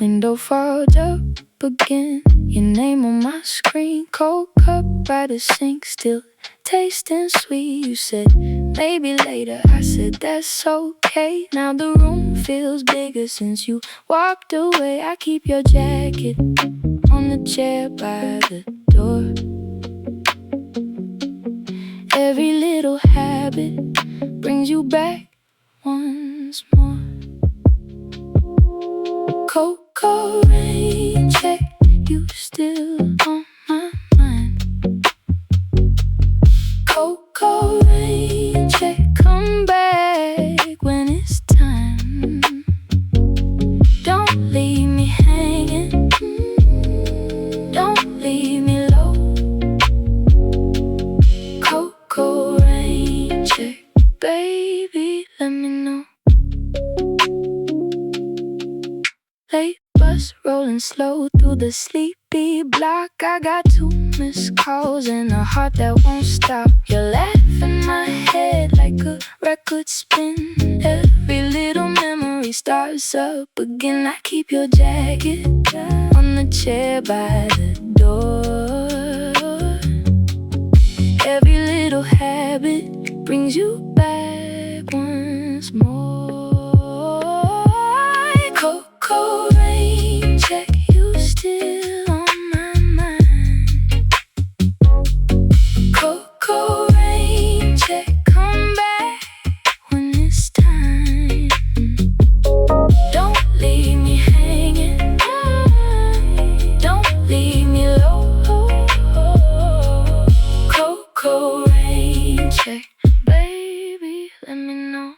window fogged up again. Your name on my screen, cold cup by the sink, still tasting sweet. You said maybe later, I said that's okay. Now the room feels bigger since you walked away. I keep your jacket on the chair by the door. Every little habit brings you back once more. Cocoa rain check, you still on my mind. Cocoa rain check, come back when it's time. Don't leave me hanging, don't leave me low. Cocoa rain check, baby, let me know. Late bus rolling slow through the sleepy block. I got 2 missed calls and a heart that won't stop. You're laughing in my head like a record spin. Every little memory starts up again. I keep your jacket on the chair by the door. Every little habit brings you back once more. Cocoa rain check, you still on my mind. Cocoa rain check, come back when it's time. Don't leave me hanging, don't leave me low. Cocoa rain check, baby, let me know.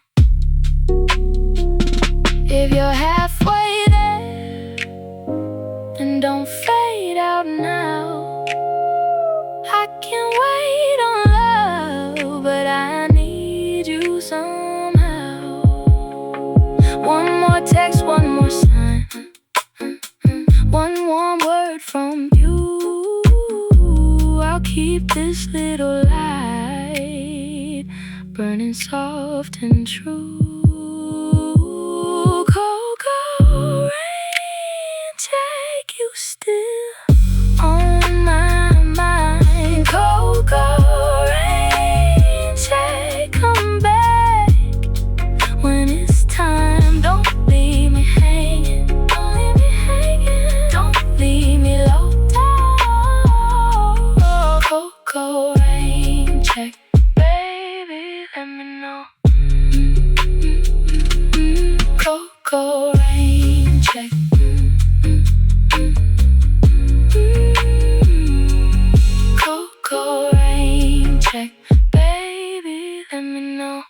If you're halfway there, and don't fade out now. I can wait on love, but I need you somehow. One more text, one more sign, one warm word from you. I'll keep this little light burning soft and true. Cocoa rain check, you still on my mind. Cocoa rain check, come back when it's time. Don't leave me hanging, don't leave me hanging, don't leave me low. Cocoa rain check, baby, let me know. Cocoa rain check. Cocoa rain check, baby, let me know.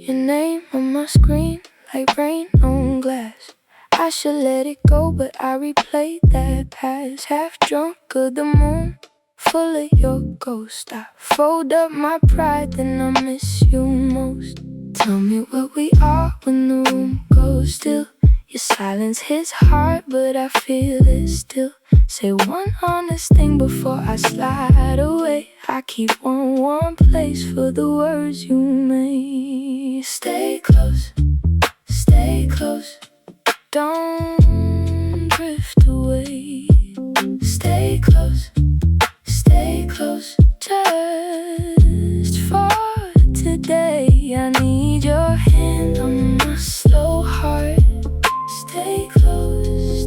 Your name on my screen like rain on glass. I should let it go, but I replay that past. Half drunk of the moon, full of your ghost. I fold up my pride, then I miss you most. Tell me where we are when the room goes still. Your silence hits hard, but I feel it still. Say one honest thing before I slide away. I keep one warm place for the words you may. Stay close, don't drift away. Stay close, just for today. I need your hand on my slow heart. Stay close,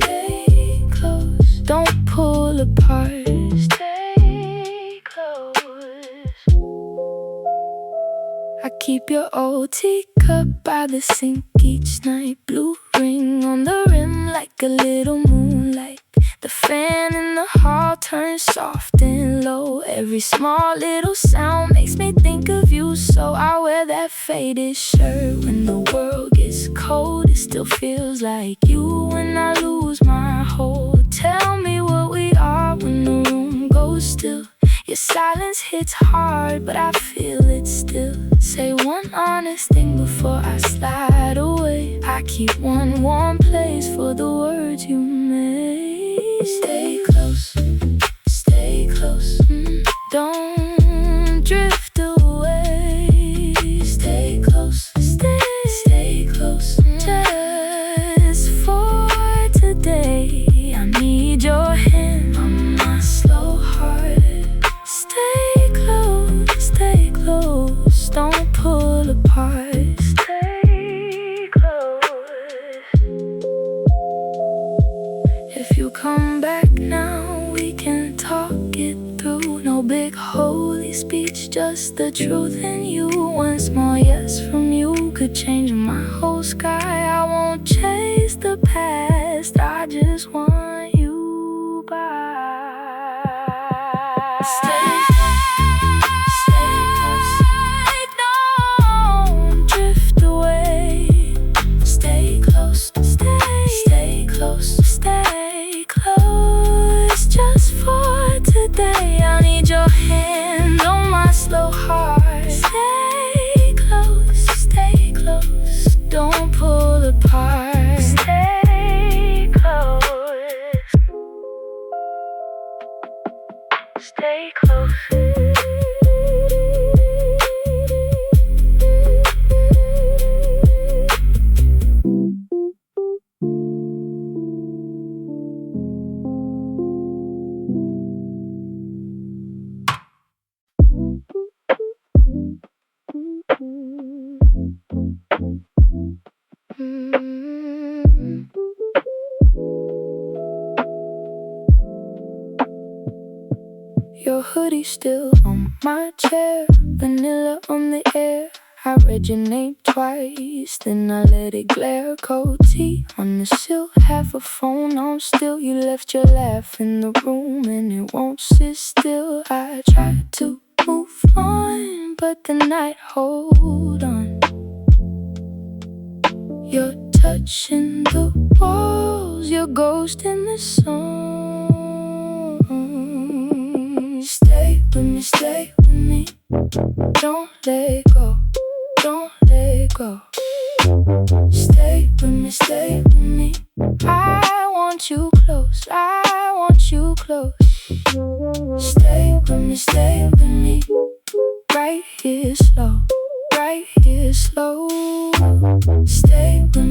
don't pull apart. Stay close. I keep your old teacup by the sink each night. Blue ring on the rim like a little moonlight. The fan in the hall turns soft and low. Every small little sound makes me think of you. So I wear that faded shirt when the world gets cold. It still feels like you when I lose my hold. Tell me what we are when the room goes still. Your silence hits hard, but I feel it still. Say one honest thing before I slide away. I keep one warm place for the words you made. Stay close, stay close. Don't drift away. Stay close, stay close. Just for today, I need your hand on my slow heart. Stay close, don't pull apart. Stay close. If you come back now, we can talk it through. No big holy speech, just the truth in you. One small yes from you could change my whole sky. I won't chase the past, I just want you by. Stay close, just for today. I need your hand on my slow heart. Stay close, don't pull apart. Stay close, stay close. Your hoodie still on my chair, vanilla on the air. I read your name twice, then I let it glare. Cold tea on the sill, half a phone on still. You left your laugh in the room and it won't sit still. I tried to move on, but the night hold on. You're touching the walls, your ghost in the sun. Stay with me, don't let go, don't let go. Stay with me, I want you close, I want you close. Stay with me, right here slow, right here slow. Stay with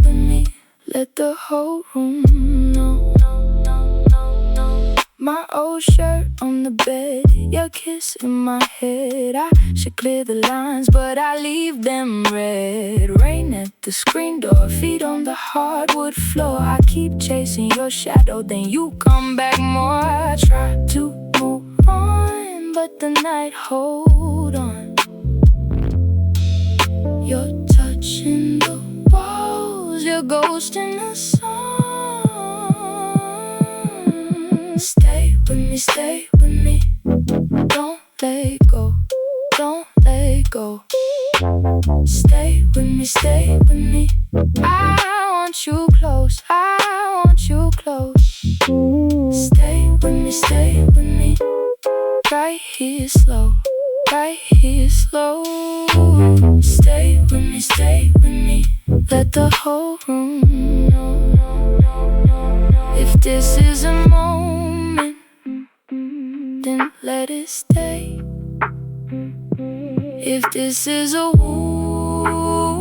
me, let the whole room know. My old shirt on the bed, your kiss in my head. I should clear the lines, but I leave them red. Rain at the screen door, feet on the hardwood floor. I keep chasing your shadow, then you come back more. I try to move on, but the night hold on. You're touching the walls, your ghost in the sun. Stay with me, don't let go, don't let go. Stay with me, I want you close, I want you close. Stay with me, right here slow, right here slow. Stay with me, let the whole room know. If this is a moment, then let it stay. If this is a wound,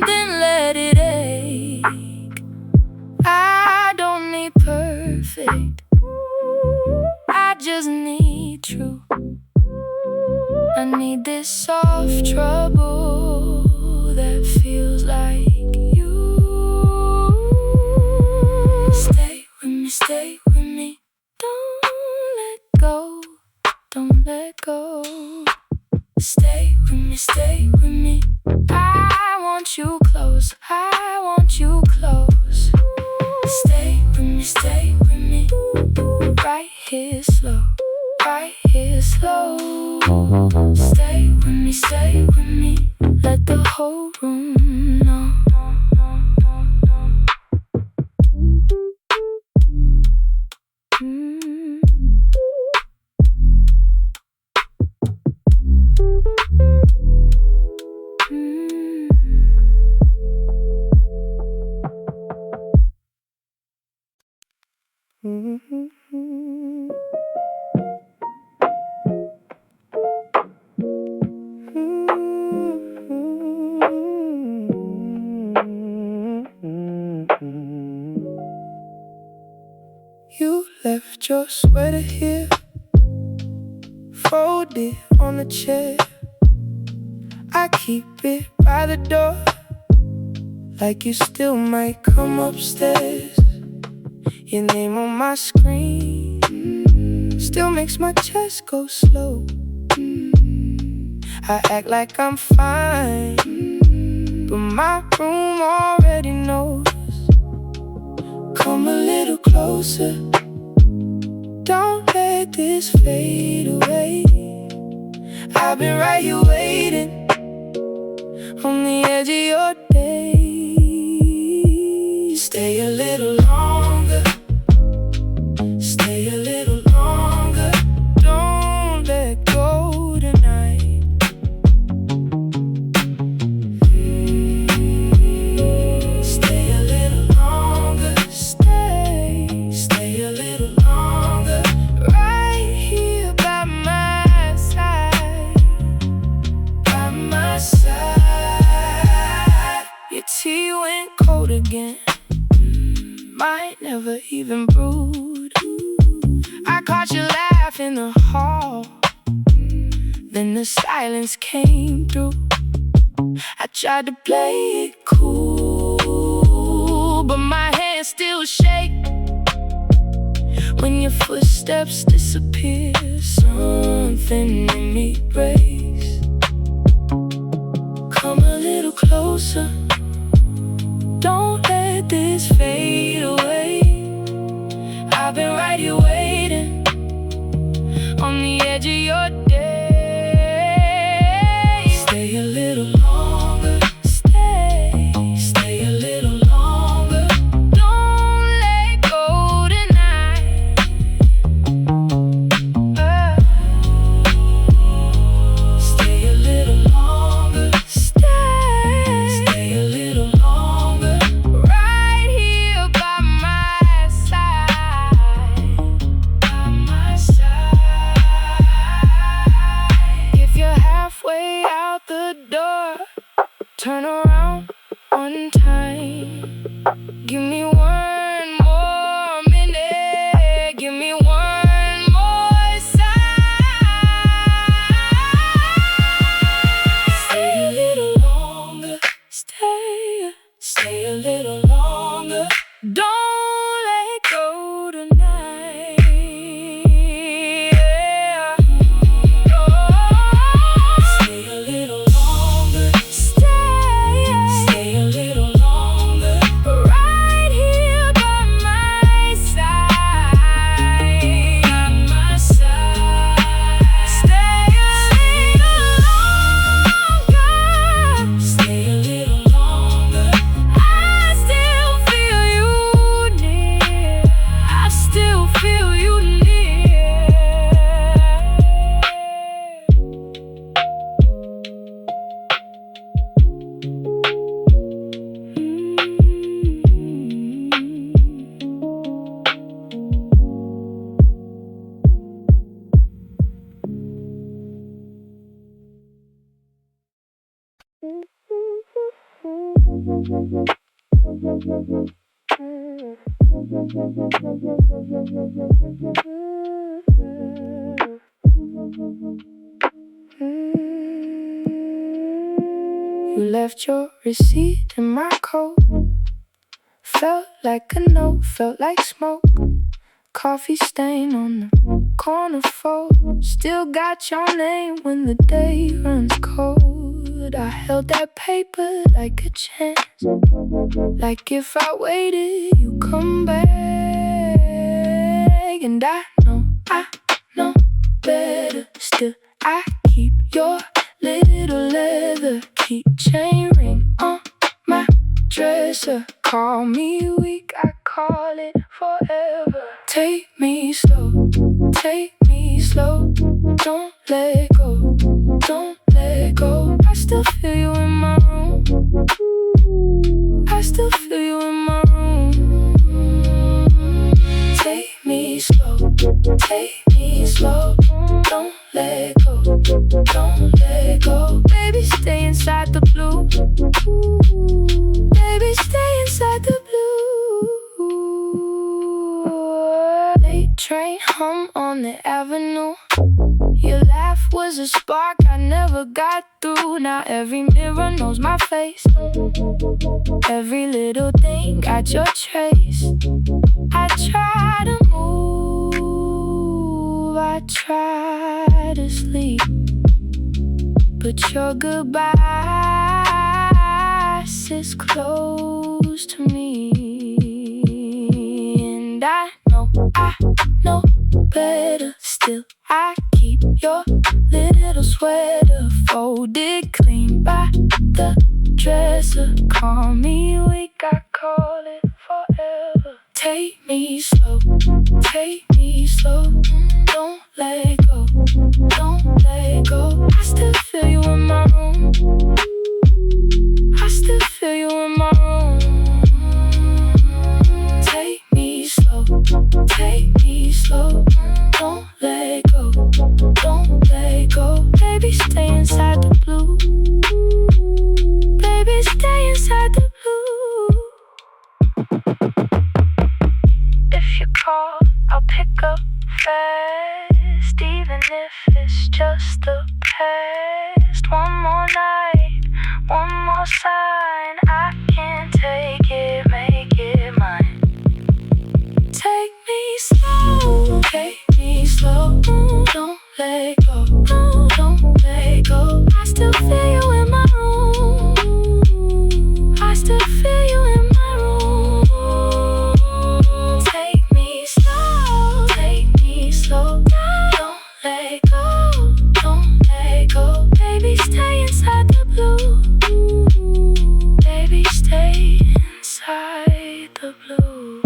then let it ache. I don't need perfect, I just need true. I need this soft trouble that feels like you. Stay with me, don't let go, don't let go. Stay with me, I want you close, I want you close. Stay with me, right here slow, right here slow. Stay with me, let the whole room know. You left your sweater here, folded on the chair. I keep it by the door, like you still might come upstairs. Your name on my screen still makes my chest go slow. I act like I'm fine, but my room already knows. Come a little closer, don't let this fade away. I've been right here waiting on the edge of your day. Stay a little longer, stay a little longer. Don't let go tonight. Stay a little longer, stay a little longer. Right here by my side, by my side. Your tea went cold again, might never even brewed. I caught you laugh in the hall, then the silence came through. I tried to play it cool, but my hands still shake when your footsteps disappear. Something in me breaks. Come a little closer, don't let this fade away. I've been right here waiting on the edge of your day. Stay a little longer, stay a little longer. Don't let go tonight. Stay a little longer, stay a little longer. Right here by my side, by my side. If you're halfway out the door, turn around one time. Give me one more minute, give me one more sign. Stay a little longer, stay a little longer. Don't let go tonight. Yeah. Stay a little longer, stay a little longer. Right here by my side, by my side. Stay a little longer, stay a little longer. I still feel you near, I still feel you near. You left your receipt in my coat. Felt like a note, felt like smoke. Coffee stain on the corner fold. Still got your name when the day runs cold. I held that paper like a chance, like if I waited, you come back. And I know better. Still I keep your little leather keychain ring on my dresser. Call me weak, I call it forever. Take me slow, take me slow. Don't let go, don't let go. I still feel you in my room, I still feel you in my room. Take me slow. slow, take me slow. Don't let go, don't let go. Baby, stay inside the blue. Baby, stay inside the blue. Late train hum on the avenue. Your laugh was a spark I never got through. Now every mirror knows my face. Every little thing got your trace. I try to move, I try to sleep, but your goodbye sits close to me. And I know better still. I keep your little sweater folded clean by the dresser. Call me weak, I call it forever. Take me slow, take me slow. Don't let go, don't let go. I still feel you in my room. I still feel you in my room. Take me slow, take me slow. Don't let go, don't let go. Baby, stay inside the blue. Baby, stay inside the blue. If you call, I'll pick up fast, even if it's just the past. One more night, one more sign. I can't take it, make it mine. Take me slow, take me slow. Don't let go, don't let go. I still feel you in my room. I still feel you in my room. Take me slow, take me slow. Don't let go, don't let go. Baby, stay inside the blue. Baby, stay inside the blue.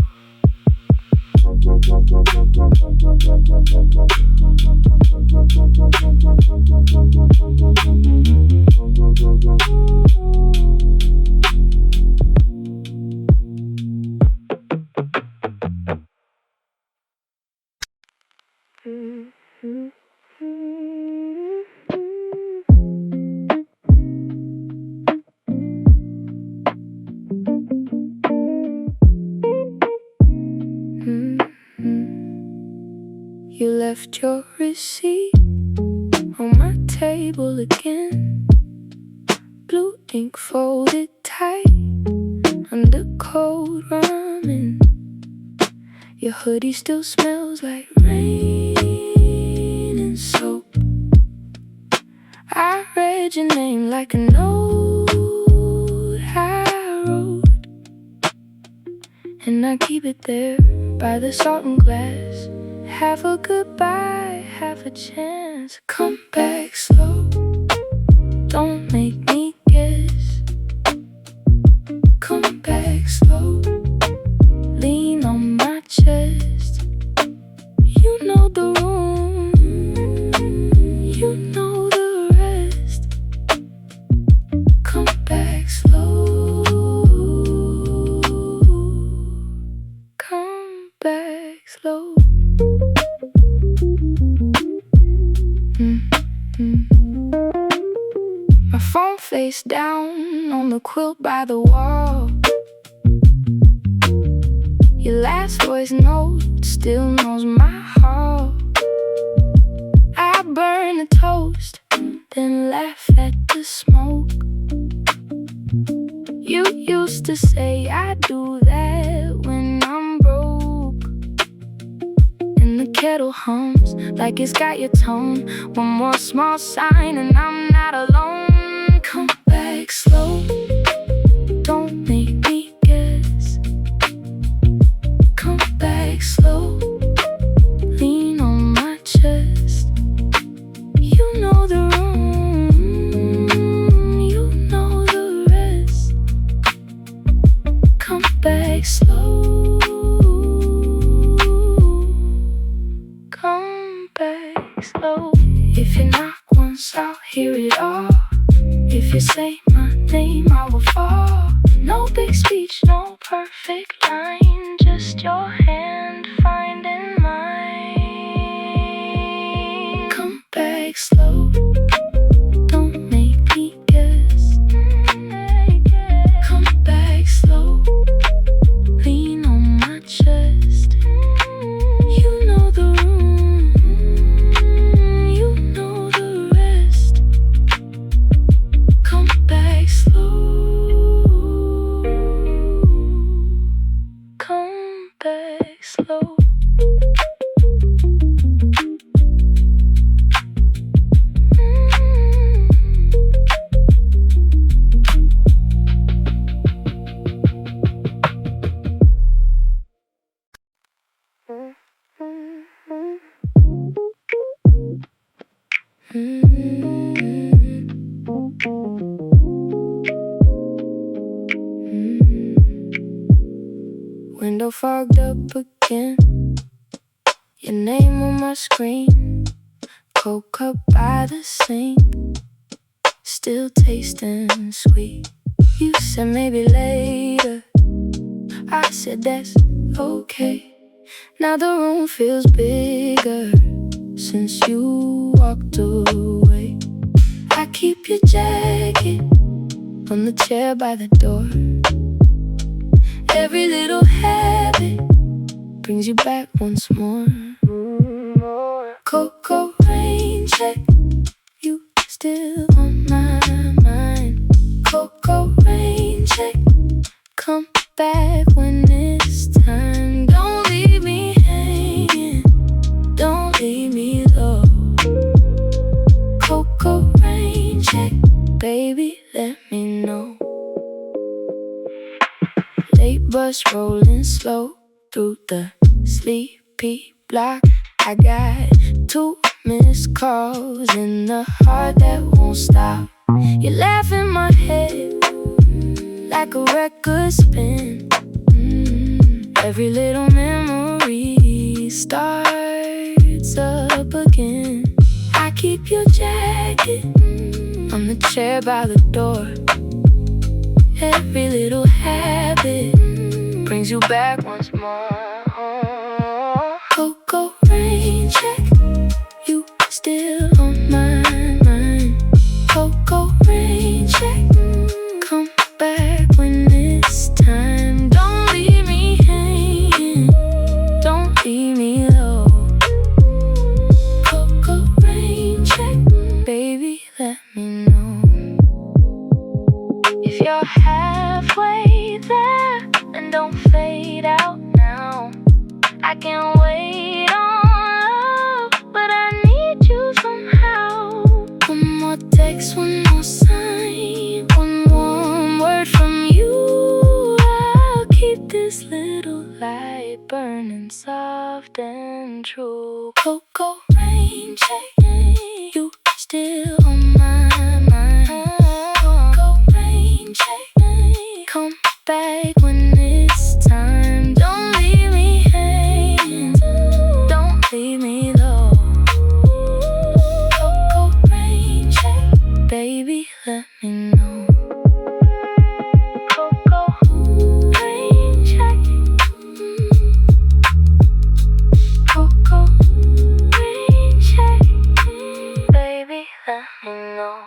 You left your receipt on my table again. Blue ink folded tight under cold ramen. Your hoodie still smells like rain and soap. I read your name like a note I wrote, and I keep it there by the salt and glass. Half a goodbye, half a chance. Come back slow, don't make me guess. Come back slow, lean on my chest. You know the room, you know the rest. Come back slow, come back slow. My phone face down on the quilt by the wall. Your last voice note still knows my heart. I burn the toast, then laugh at the smoke. You used to say I do that when I'm broke. And the kettle hums like it's got your tone. One more small sign and I'm not alone. Come back slow, don't make me guess. Come back slow, lean on my chest. You know the room, you know the rest. Come back slow, come back slow. If you knock once, I'll hear it all. If you say my name, I will fall. No big speech, no perfect line, just your hand finding mine. again. Your name on my screen, coke up by the sink, still tasting sweet. You said maybe later, I said that's okay. Now the room feels bigger since you walked away. I keep your jacket on the chair by the door. Every little habit brings you back once more. Cocoa rain check, you still on my mind. Cocoa rain check, come back when it's time. Don't leave me hanging, don't leave me low. Cocoa rain check, baby, let me know. Late bus rolling slow through the sleepy block. I got 2 missed calls in the heart that won't stop. You laugh in my head like a record spin. Every little memory starts up again. I keep your jacket on the chair by the door. Every little habit brings you back once more. Cocoa rain check, you still on my mind. Cocoa rain check, come back when it's time. Don't leave me hanging, don't leave me low. Cocoa rain check, baby, let me know. If you're halfway there, then don't fade out now. I can't wait on love, but I need you somehow. One more text, one more sign, one warm word from you. I'll keep this little light burning soft and true. Cocoa rain check, you still on my mind. Cocoa rain check, come back when it's time. Don't leave me hanging, don't leave me low. Cocoa rain check, baby, let me know. Cocoa rain check, cocoa rain check, baby, let me know.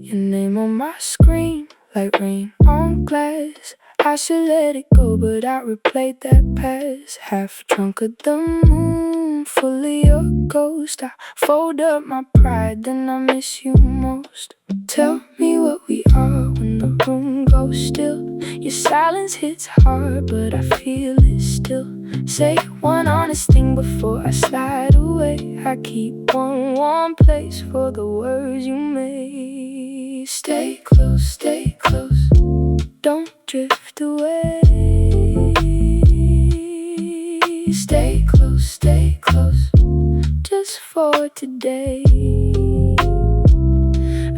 Your name on my screen, like rain on glass. I should let it go, but I replayed that past. Half drunk of the moon, full of your ghost. I fold up my pride, then I miss you most. Tell me what we are when the room goes still. Your silence hits hard, but I feel it still. Say one honest thing before I slide away. I keep one warm place for the words you made. Stay close, don't drift away. Stay close, just for today.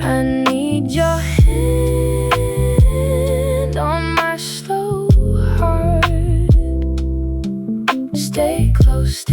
I need your hand on my slow heart. Stay close,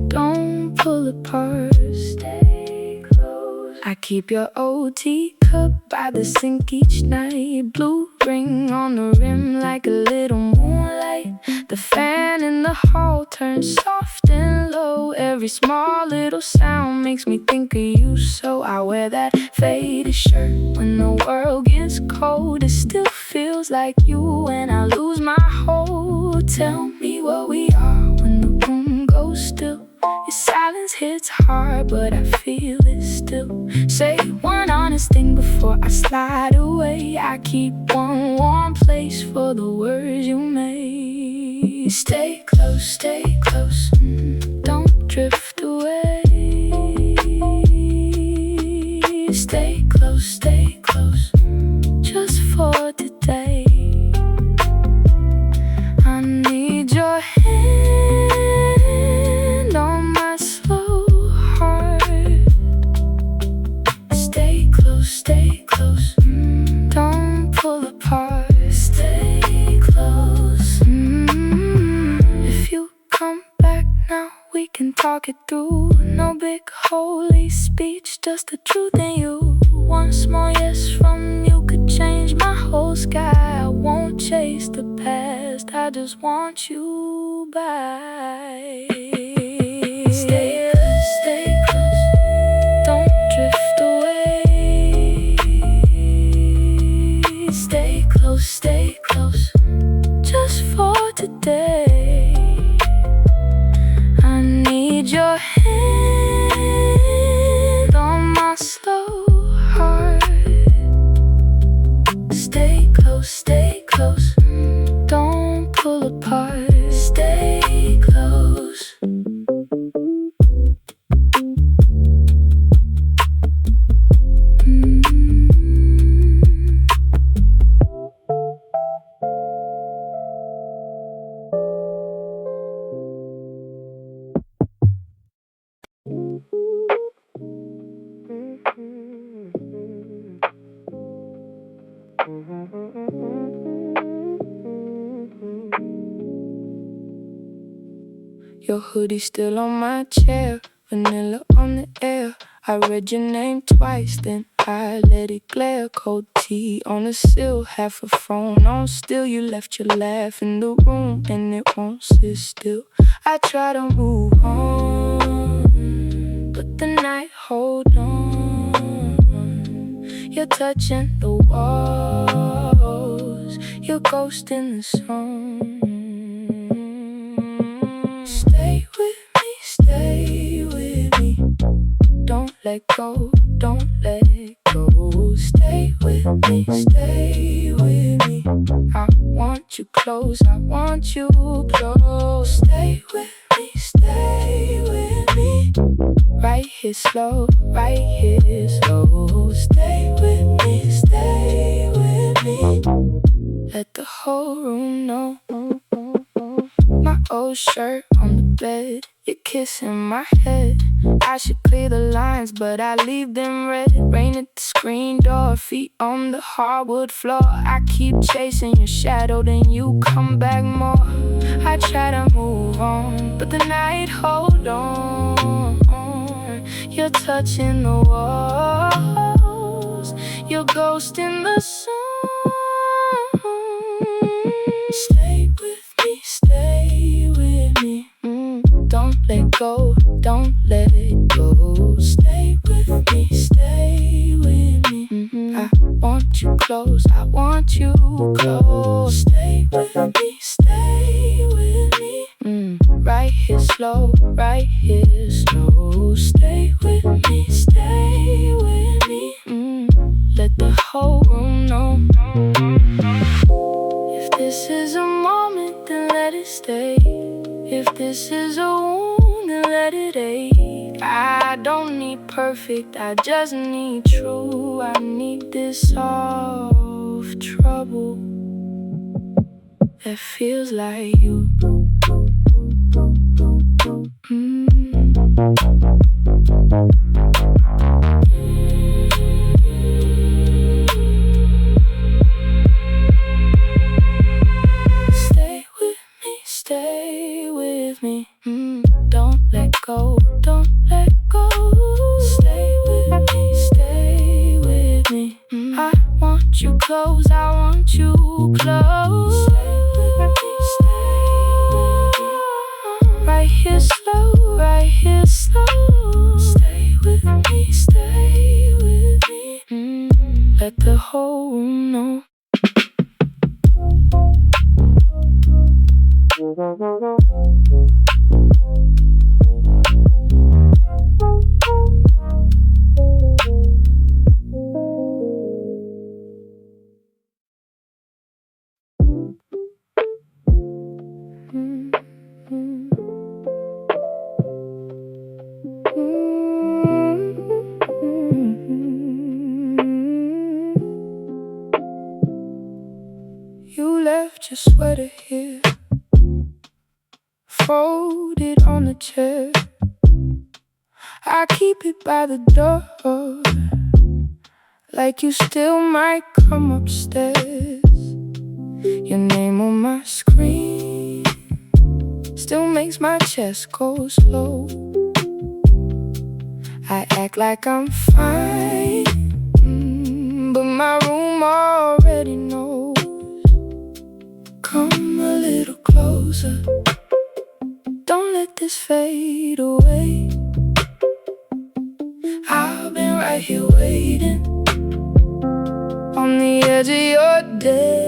don't pull apart. Stay close. I keep your old teacup by the sink each night. Blue ring on the rim like a little moonlight. The fan in the hall turns soft and low. Every small little sound makes me think of you. So I wear that faded shirt when the world gets cold. It still feels like you when I lose my hold. Tell me what we are when the room goes still. Your silence hits hard, but I feel it still. Say one honest thing before I slide away. I keep one warm place for the words you made. Stay close, don't drift away. Stay close, just for today. I need your hand on my slow heart. Stay close, don't pull apart. Stay close. If you come back now, we can talk it through. No big holy speech, just the truth in you. One small yes from you could change my whole sky. I won't chase the past, I just want you by. Stay close, don't drift away. Stay close, just for today. I need your hand on my slow heart. Stay close, don't pull apart. Stay close. Your hoodie still on my chair, vanilla on the air. I read your name twice, then I let it glare. Cold tea on the sill, half a phone on still. You left your laugh in the room and it won't sit still. I try to move on, but the night hold on. You're touching the walls, you're ghosting the sun. Stay with me, don't let go, don't let it go. Stay with me, I want you close, I want you close. Stay with me, right here slow, right here slow. Stay with me, let the whole room know. My old shirt on the bed, your kiss in my head. I should clear the lines, but I leave them red. Rain at the screen door, feet on the hardwood floor. I keep chasing your shadow, then you come back more. I try to move on, but the night hold on. You're touching the walls, you're ghosting the sun. Stay with me, don't let go, don't let it go. Stay with me, I want you close, I want you close. Stay with me, right here slow, right here slow. Stay with me, let the whole room know. If this is a moment, then let it stay. If this is a wound, then let it ache. I don't need perfect, I just need true. I need this soft trouble that feels like you. Stay with me, don't let go, don't let go. Stay with me, I want you close, I want you close. Stay with me, right here slow, right here slow. Stay with me, let the whole room know. sweater here, folded on the chair. I keep it by the door, like you still might come upstairs. Your name on my screen still makes my chest go slow. I act like I'm fine, but my room already knows. Come a little closer, don't let this fade away. I've been right here waiting on the edge of your day.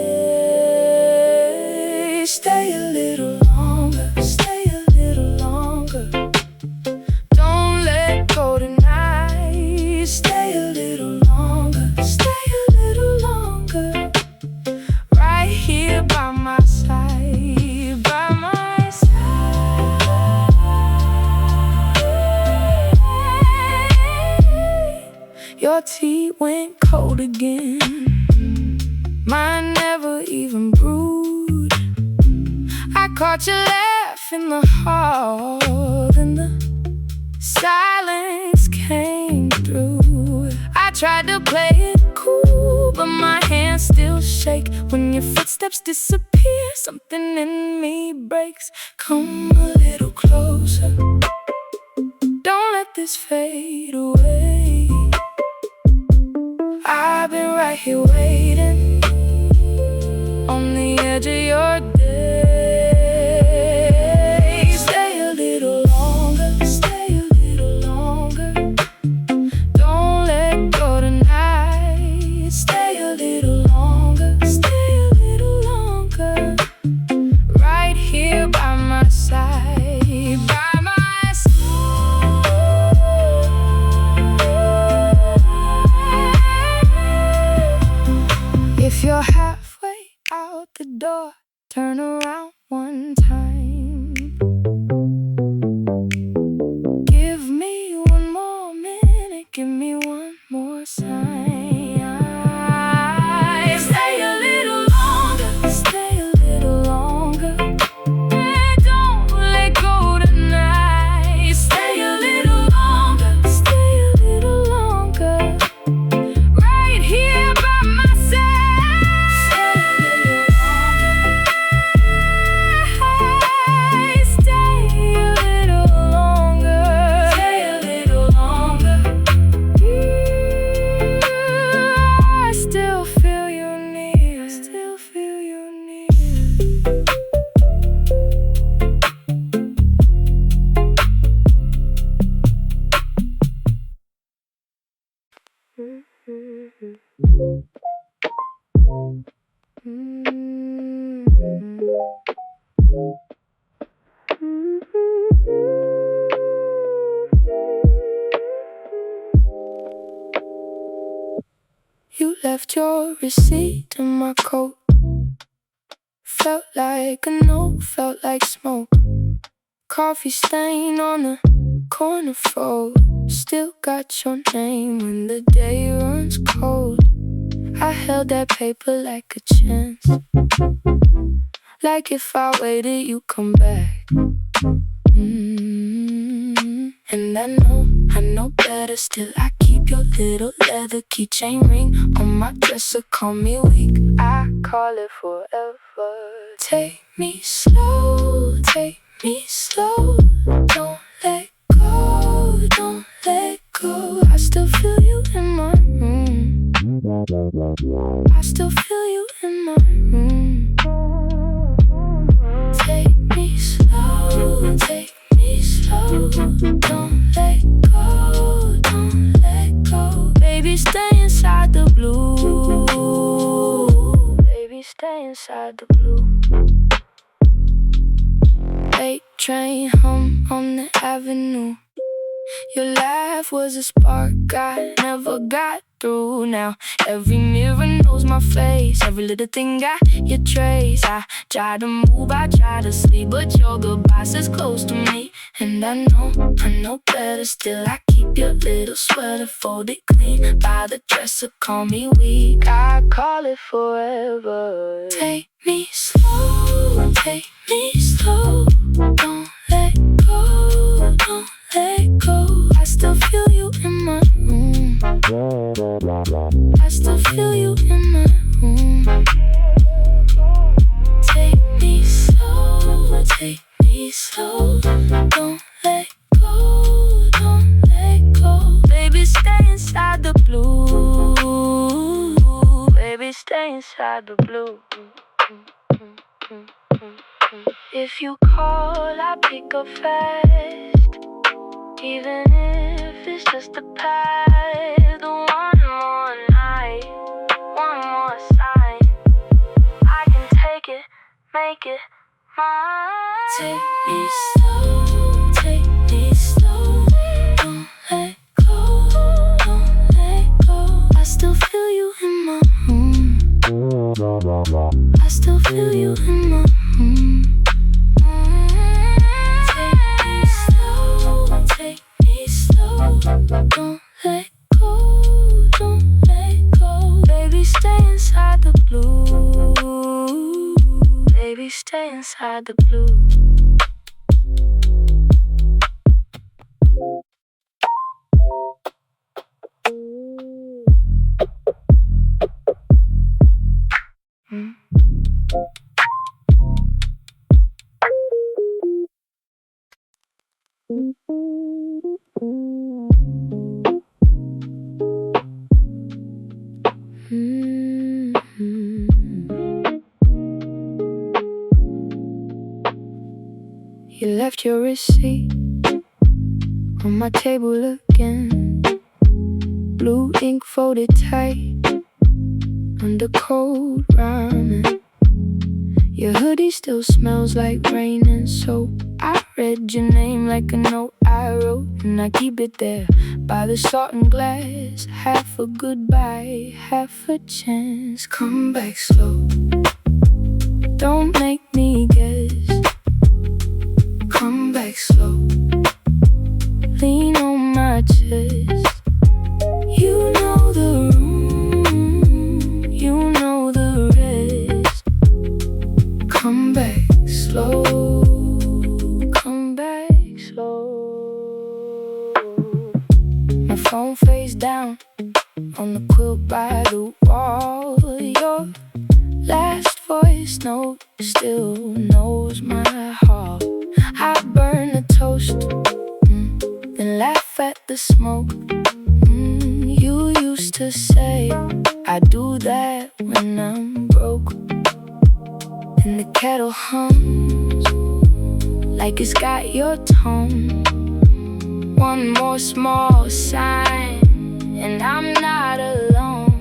Stay a little longer, stay a little longer. Don't let go tonight. Stay a little longer, stay a little longer. Right here by my side, by my side. Your tea went cold again, mine never even brewed. I caught you laugh in the hall, then the silence came through. I tried to play it cool, but my hands still shake when your footsteps disappear. Something in me breaks. Come a little closer, don't let this fade away. I've been right here waiting on the edge of your day. Stay a little longer, stay a little longer. Don't let go tonight. Stay a little longer, stay a little longer. Right here by my side, by my side. If you're halfway out the door, turn around one time. Give me one more minute, give me one more sign. Stay a little longer, stay a little longer. Don't let go tonight. Stay a little longer, stay a little longer. Right here by my side. Stay a little longer, stay a little longer. I still feel you near, I still feel you near. You left your receipt in my coat. Felt like a note, felt like smoke. Coffee stain on the corner fold. Still got your name when the day runs cold. I held that paper like a chance, like if I waited you'd come back. And I know better. Still I keep your little leather keychain ring on my dresser. Call me weak, I call it forever. Take me slow, take me slow. Don't let go, don't let go. I still feel you in my room, I still feel you in my room. Take me slow, take me slow. Don't let go, don't let go. Baby, stay inside the blue. Baby, stay inside the blue. Late train hum on the avenue. Your laugh was a spark I never got through. Now every mirror knows my face, every little thing got your trace. I try to move, I try to sleep, but your goodbye is close to me, And I know better still. I keep your little sweater folded clean by the dresser. Call me weak, I call it forever. Take me slow, take me slow. Don't let go, don't let go. I still feel you in my room. I still feel you in my room. Take me slow, take me slow. Don't let go, don't let go. Baby, stay inside the blue. Baby, stay inside the blue. If you call, I pick up fast. Even if it's just a pad. One more night, one more sign. I can take it, make it mine. Take me slow, take me slow. Don't let go, don't let go. I still feel you in my room. I still feel you in my room. Take me slow, take me slow. Don't let go, don't let go. Baby, stay inside the blue. Baby, stay inside the blue. You left your receipt on my table again. Blue ink folded tight under cold ramen. Your hoodie still smells like rain and soap. I read your name like a note I wrote, and I keep it there by the salt and glass. Half a goodbye, half a chance. Come back slow, don't make me guess. Come back slow, lean on my chest. You know the room, you know the rest. Come back slow, come back slow. My phone face down on the quilt by the wall. Your last voice note still knows my heart. I burn the toast, then laugh at the smoke. You used to say I do that when I'm broke. And the kettle hums like it's got your tone. One more small sign and I'm not alone.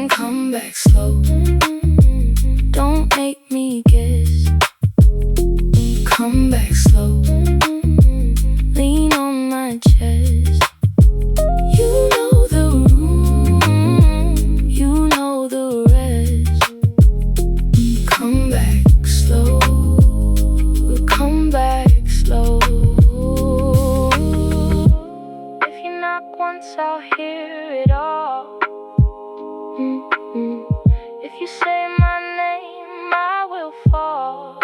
Come back slow, don't make me guess. Come back slow, lean on my chest. You know the room, you know the rest. Come back slow, come back slow. If you knock once, I'll hear it all. If you say my name, I will fall.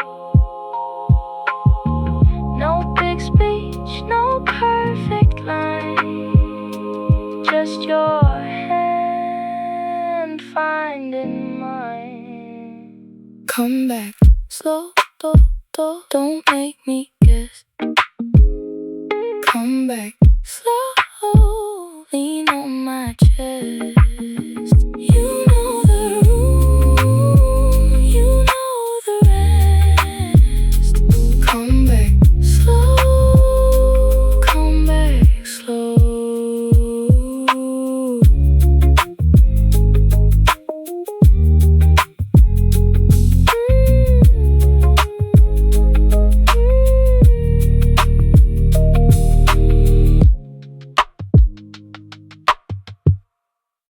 No big speech, no perfect line, just your hand finding mine. Come back slow, don't make me guess. Come back